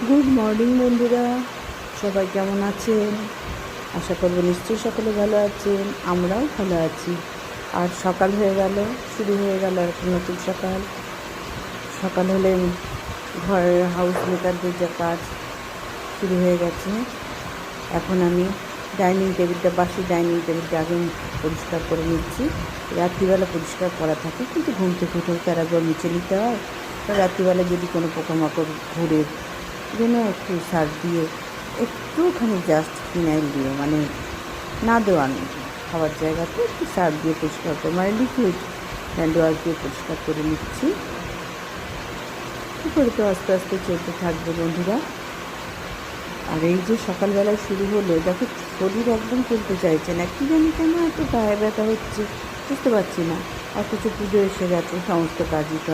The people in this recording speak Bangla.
গুড মর্নিং বন্ধুরা, সবাই কেমন আছেন? আশা করব নিশ্চয়ই সকলে ভালো আছেন, আমরাও ভালো আছি। আর সকাল হয়ে গেল, শুরু হয়ে গেল একটা নতুন সকাল। সকাল হলে ঘরের হাউস মেকারদের যা কাজ শুরু হয়ে গেছে। এখন আমি বাসি ডাইনিং টেবিলটা আগে পরিষ্কার করে নিচ্ছি। রাত্রিবেলা পরিষ্কার করা থাকে, কিন্তু ঘুম থেকে উঠেও তার একবার মুছে নিতে হয়। রাত্রিবেলা যদি কোনো পোকামাকড় ঘুরে যেন একটু সার দিয়ে, একটুখানি জাস্ট ফিনাইল দিয়ে, মানে না দেওয়া নেই, খাওয়ার জায়গাতে একটু সার দিয়ে পরিষ্কার করে, মানে লিকুইড হ্যান্ড ওয়াশ দিয়ে পরিষ্কার করে নিচ্ছি। কী করে তো আস্তে আস্তে চলতে থাকবে বন্ধুরা। আর এই যে সকালবেলায় শুরু হলো, দেখো শরীর একদম চলতে চাইছে না, কী জানি কেন এত গায়ে ব্যথা হচ্ছে, বুঝতে পারছি না। অথচ পুজো এসে গেছে, সমস্ত কাজই তো